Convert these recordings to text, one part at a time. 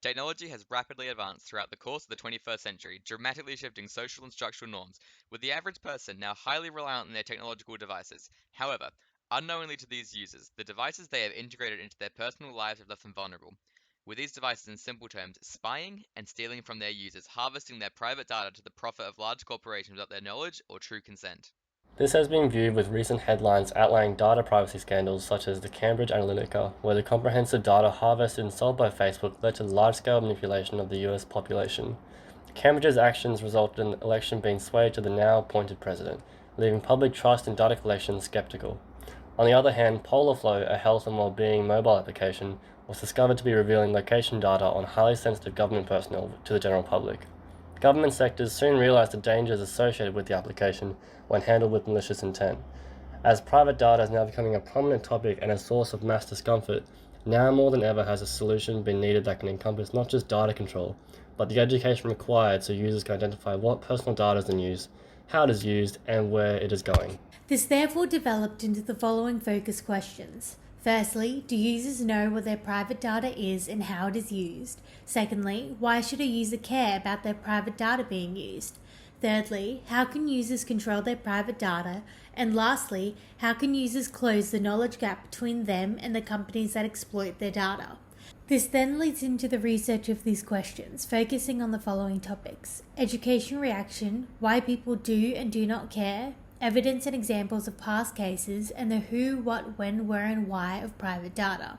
Technology has rapidly advanced throughout the course of the 21st century, dramatically shifting social and structural norms, with the average person now highly reliant on their technological devices. However, unknowingly to these users, the devices they have integrated into their personal lives have left them vulnerable. With these devices, in simple terms, spying and stealing from their users, harvesting their private data to the profit of large corporations without their knowledge or true consent. This has been viewed with recent headlines outlining data privacy scandals such as the Cambridge Analytica, where the comprehensive data harvested and sold by Facebook led to large-scale manipulation of the US population. Cambridge's actions resulted in the election being swayed to the now appointed president, leaving public trust in data collection skeptical. On the other hand, Polarflow, a health and well-being mobile application, was discovered to be revealing location data on highly sensitive government personnel to the general public. Government sectors soon realized the dangers associated with the application when handled with malicious intent. As private data is now becoming a prominent topic and a source of mass discomfort, now more than ever has a solution been needed that can encompass not just data control, but the education required so users can identify what personal data is in use, how it is used, and where it is going. This therefore developed into the following focus questions. Firstly, do users know what their private data is and how it is used? Secondly, why should a user care about their private data being used? Thirdly, how can users control their private data? And lastly, how can users close the knowledge gap between them and the companies that exploit their data? This then leads into the research of these questions, focusing on the following topics: education reaction, why people do and do not care, evidence and examples of past cases, and the who, what, when, where, and why of private data.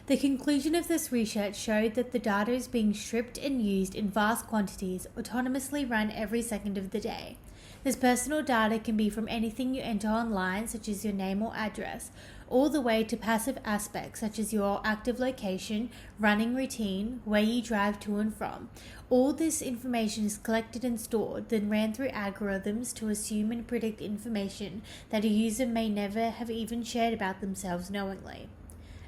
The conclusion of this research showed that the data is being stripped and used in vast quantities, autonomously run every second of the day. This personal data can be from anything you enter online, such as your name or address, all the way to passive aspects such as your active location, running routine, where you drive to and from. All this information is collected and stored, then ran through algorithms to assume and predict information that a user may never have even shared about themselves knowingly.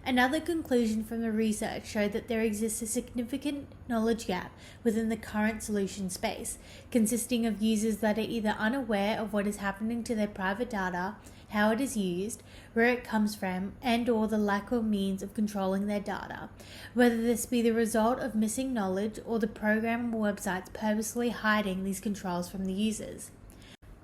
Another conclusion from the research showed that there exists a significant knowledge gap within the current solution space, consisting of users that are either unaware of what is happening to their private data, how it is used, where it comes from, and or the lack of means of controlling their data, whether this be the result of missing knowledge or the program or websites purposely hiding these controls from the users.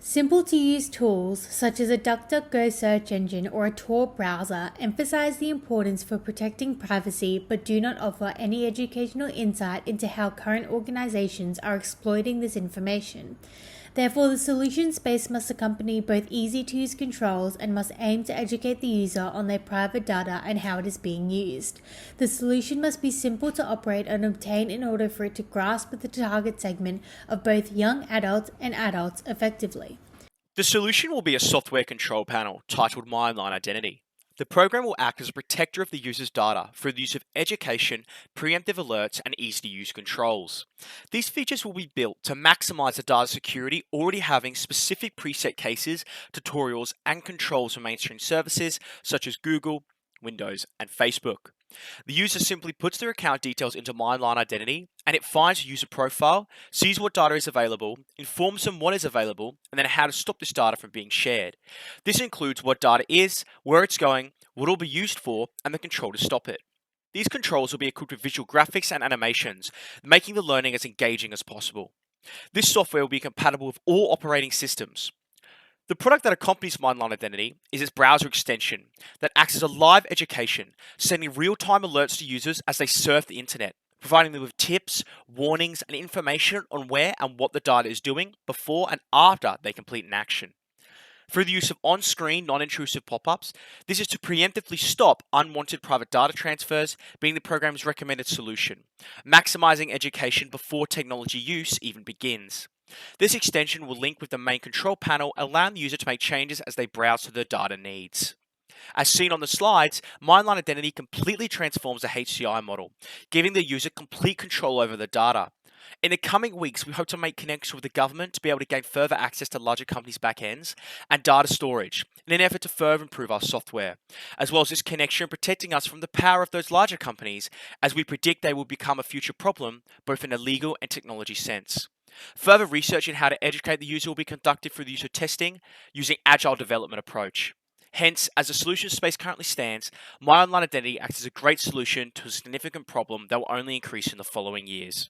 Simple to use tools such as a DuckDuckGo search engine or a Tor browser emphasize the importance for protecting privacy but do not offer any educational insight into how current organizations are exploiting this information. Therefore, the solution space must accompany both easy-to-use controls and must aim to educate the user on their private data and how it is being used. The solution must be simple to operate and obtain in order for it to grasp the target segment of both young adults and adults effectively. The solution will be a software control panel titled My Online Identity. The program will act as a protector of the user's data through the use of education, preemptive alerts, and easy-to-use controls. These features will be built to maximize the data security, already having specific preset cases, tutorials, and controls for mainstream services such as Google, Windows, and Facebook. The user simply puts their account details into My Online Identity, and it finds a user profile, sees what data is available, informs them what is available, and then how to stop this data from being shared. This includes what data is, where it's going, what it will be used for, and the control to stop it. These controls will be equipped with visual graphics and animations, making the learning as engaging as possible. This software will be compatible with all operating systems. The product that accompanies My Online Identity is its browser extension that acts as a live education, sending real-time alerts to users as they surf the internet, providing them with tips, warnings, and information on where and what the data is doing before and after they complete an action. Through the use of on-screen, non-intrusive pop-ups, this is to preemptively stop unwanted private data transfers, being the program's recommended solution, maximizing education before technology use even begins. This extension will link with the main control panel, allowing the user to make changes as they browse to their data needs. As seen on the slides, My Online Identity completely transforms the HCI model, giving the user complete control over the data. In the coming weeks, we hope to make connections with the government to be able to gain further access to larger companies' backends and data storage in an effort to further improve our software, as well as this connection protecting us from the power of those larger companies as we predict they will become a future problem both in a legal and technology sense. Further research in how to educate the user will be conducted through the use of testing using agile development approach. Hence, as the solution space currently stands, My Online Identity acts as a great solution to a significant problem that will only increase in the following years.